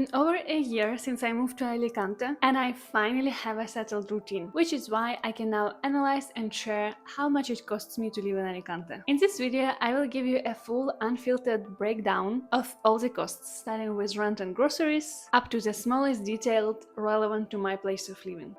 been over a year since I moved to Alicante, and I finally have a settled routine, which is why I can now analyze and share how much it costs me to live in Alicante. In this video, I will give you a full unfiltered breakdown of all the costs, starting with rent and groceries, up to the smallest detail relevant to my place of living.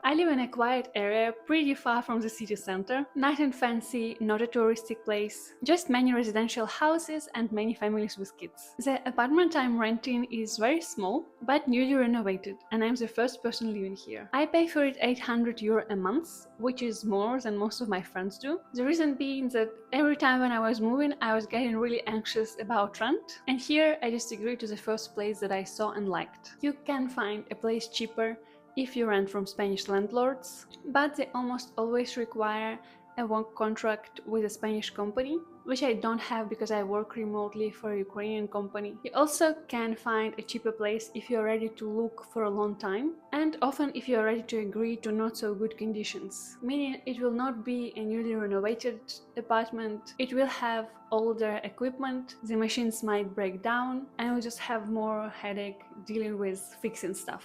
I live in a quiet area pretty far from the city center, nice and fancy, not a touristic place, just many residential houses and many families with kids. The apartment I'm renting is very small, but newly renovated, and I'm the first person living here. I pay for it €800 a month, which is more than most of my friends do. The reason being that every time when I was moving, I was getting really anxious about rent, and here I just agreed to the first place that I saw and liked. You can find a place cheaper if you rent from Spanish landlords, but they almost always require a work contract with a Spanish company, which I don't have because I work remotely for a Ukrainian company. You also can find a cheaper place if you're ready to look for a long time, and often if you're ready to agree to not so good conditions, meaning it will not be a newly renovated apartment, it will have older equipment, the machines might break down, and you'll just have more headache dealing with fixing stuff.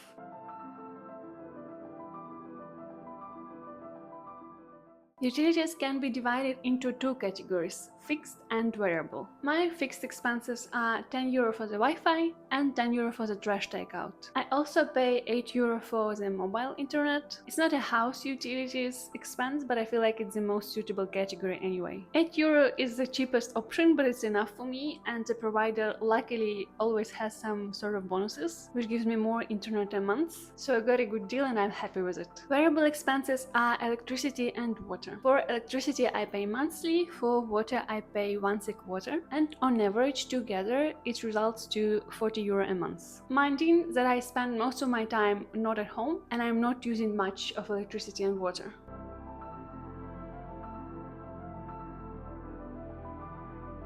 Utilities can be divided into two categories, fixed and variable. My fixed expenses are €10 for the Wi-Fi and €10 for the trash takeout. I also pay €8 for the mobile internet. It's not a house utilities expense, but I feel like it's the most suitable category anyway. €8 is the cheapest option, but it's enough for me, and the provider luckily always has some sort of bonuses, which gives me more internet a month, so I got a good deal and I'm happy with it. Variable expenses are electricity and water. For electricity I pay monthly, for water I pay once a quarter, and on average together it results to €40 a month. Minding that I spend most of my time not at home and I'm not using much of electricity and water.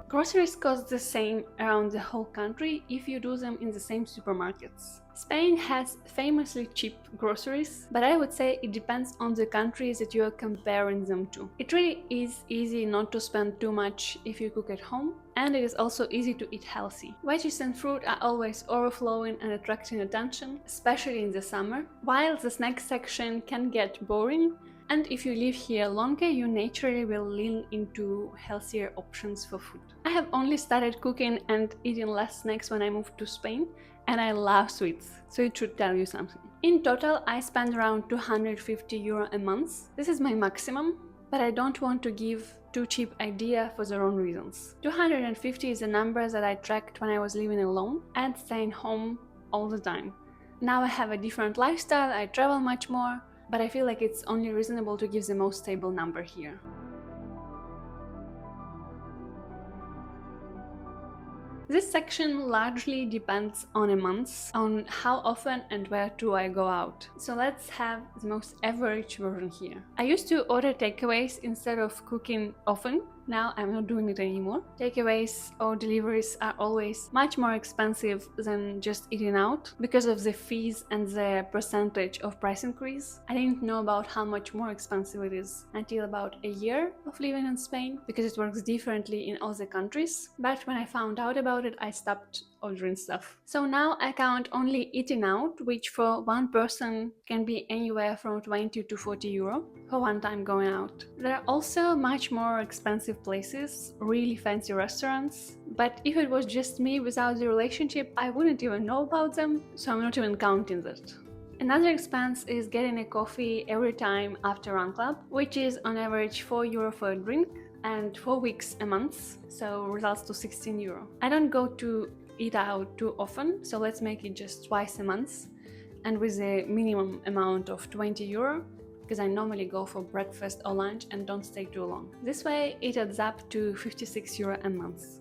Groceries cost the same around the whole country if you do them in the same supermarkets. Spain has famously cheap groceries, but I would say it depends on the countries that you are comparing them to. It really is easy not to spend too much if you cook at home, and it is also easy to eat healthy. Veggies and fruit are always overflowing and attracting attention, especially in the summer, while the snack section can get boring. And if you live here longer, you naturally will lean into healthier options for food. I have only started cooking and eating less snacks when I moved to Spain, and I love sweets, so it should tell you something. In total, I spend around €250 a month. This is my maximum, but I don't want to give too cheap idea for the wrong reasons. 250 is a number that I tracked when I was living alone and staying home all the time. Now I have a different lifestyle, I travel much more, but I feel like it's only reasonable to give the most stable number here. This section largely depends on a month, on how often and where do I go out. So let's have the most average version here. I used to order takeaways instead of cooking often. Now I'm not doing it anymore. Takeaways or deliveries are always much more expensive than just eating out because of the fees and the percentage of price increase. I didn't know about how much more expensive it is until about a year of living in Spain, because it works differently in all the countries. But when I found out about it, I stopped ordering stuff. So now I count only eating out, which for one person can be anywhere from 20 to €40 for one time going out. There are also much more expensive places, really fancy restaurants, but if it was just me without the relationship, I wouldn't even know about them, so I'm not even counting that. Another expense is getting a coffee every time after run club, which is on average €4 for a drink and 4 weeks a month, so results to €16. I don't go to eat out too often, so let's make it just twice a month, and with a minimum amount of €20, because I normally go for breakfast or lunch and don't stay too long. This way it adds up to €56 a month.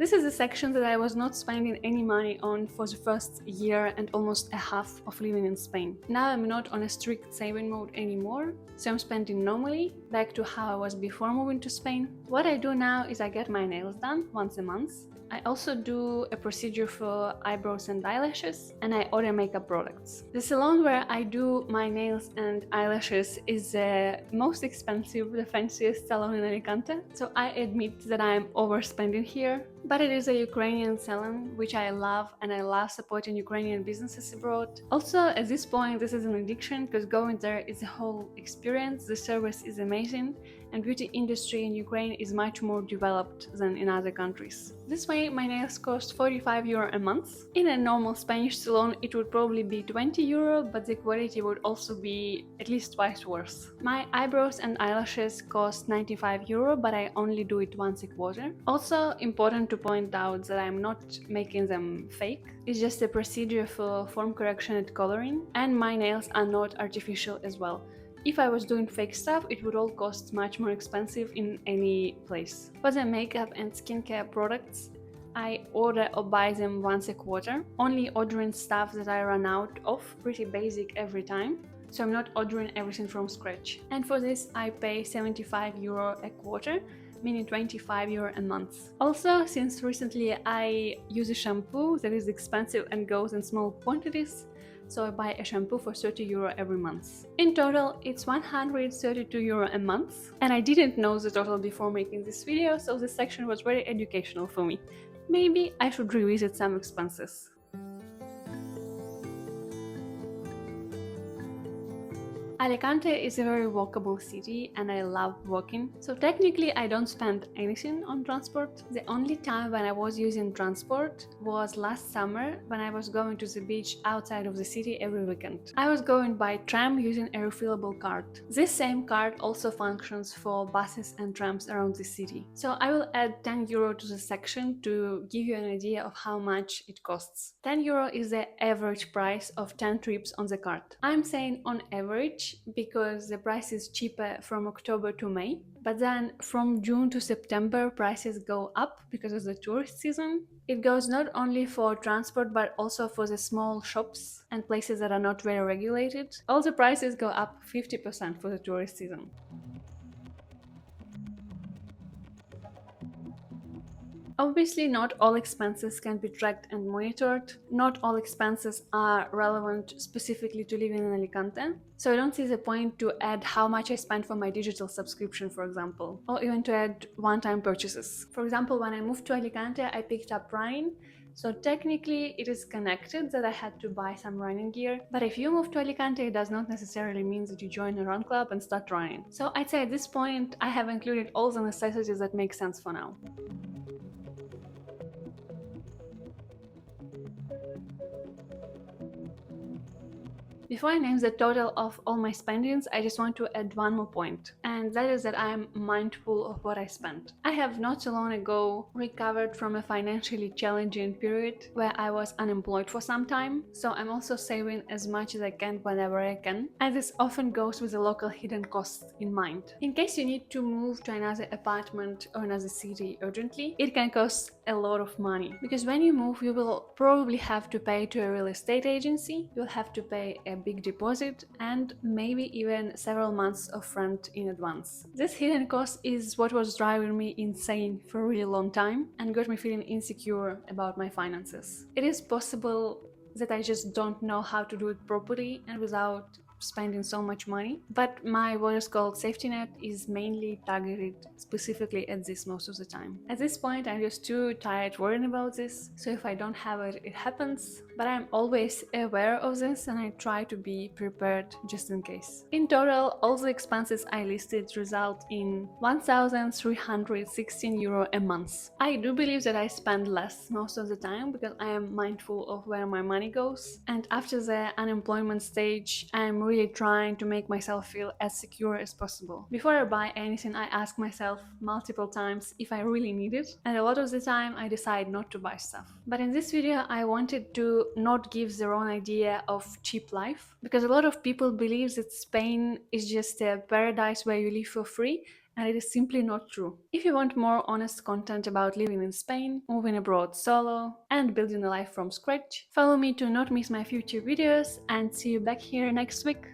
This is a section that I was not spending any money on for the first year and almost a half of living in Spain. Now I'm not on a strict saving mode anymore, so I'm spending normally, back to how I was before moving to Spain. What I do now is I get my nails done once a month. I also do a procedure for eyebrows and eyelashes, and I order makeup products. The salon where I do my nails and eyelashes is the most expensive, the fanciest salon in Alicante, so I admit that I'm overspending here. But it is a Ukrainian salon, which I love, and I love supporting Ukrainian businesses abroad. Also, at this point, this is an addiction because going there is a whole experience. The service is amazing, and beauty industry in Ukraine is much more developed than in other countries. This way, my nails cost 45 euro a month. In a normal Spanish salon, it would probably be 20 euro, but the quality would also be at least twice worse. My eyebrows and eyelashes cost 95 euro, but I only do it once a quarter. Also, important to point out that I'm not making them fake. It's just a procedure for form correction and coloring, and my nails are not artificial as well. If I was doing fake stuff, it would all cost much more expensive in any place. For the makeup and skincare products, I order or buy them once a quarter, only ordering stuff that I run out of, pretty basic every time. So I'm not ordering everything from scratch. And for this I pay 75 euro a quarter, meaning 25 euro a month. Also, since recently I use a shampoo that is expensive and goes in small quantities, so I buy a shampoo for 30 euro every month. In total, it's 132 euro a month, and I didn't know the total before making this video, so this section was very educational for me. Maybe I should revisit some expenses. Alicante is a very walkable city and I love walking, so technically I don't spend anything on transport. The only time when I was using transport was last summer when I was going to the beach outside of the city every weekend. I was going by tram using a refillable card. This same card also functions for buses and trams around the city. So I will add 10 euro to the section to give you an idea of how much it costs. 10 euro is the average price of 10 trips on the card. I'm saying on average because the price is cheaper from October to May, but then from June to September prices go up because of the tourist season. It goes not only for transport but also for the small shops and places that are not very regulated. All the prices go up 50% for the tourist season. Obviously, not all expenses can be tracked and monitored. Not all expenses are relevant specifically to living in Alicante. So I don't see the point to add how much I spent for my digital subscription, for example, or even to add one-time purchases. For example, when I moved to Alicante, I picked up running. So technically it is connected that I had to buy some running gear, but if you move to Alicante, it does not necessarily mean that you join a run club and start running. So I'd say at this point I have included all the necessities that make sense for now. Before I name the total of all my spendings, I just want to add one more point, and that is that I am mindful of what I spent. I have not so long ago recovered from a financially challenging period where I was unemployed for some time, so I'm also saving as much as I can whenever I can, and this often goes with the local hidden costs in mind. In case you need to move to another apartment or another city urgently, it can cost a lot of money, because when you move you will probably have to pay to a real estate agency, you'll have to pay a big deposit and maybe even several months of rent in advance. This hidden cost is what was driving me insane for a really long time and got me feeling insecure about my finances. It is possible that I just don't know how to do it properly and without spending so much money, but my what is called safety net is mainly targeted specifically at this most of the time. At this point I'm just too tired worrying about this, so if I don't have it, it happens, but I'm always aware of this and I try to be prepared just in case. In total, all the expenses I listed result in 1,316 euro a month. I do believe that I spend less most of the time because I am mindful of where my money goes, and after the unemployment stage I'm really trying to make myself feel as secure as possible. Before I buy anything I ask myself multiple times if I really need it, and a lot of the time I decide not to buy stuff. But in this video I wanted to not give the wrong idea of cheap life, because a lot of people believe that Spain is just a paradise where you live for free and it is simply not true. If you want more honest content about living in Spain, moving abroad solo, and building a life from scratch, follow me to not miss my future videos, and see you back here next week.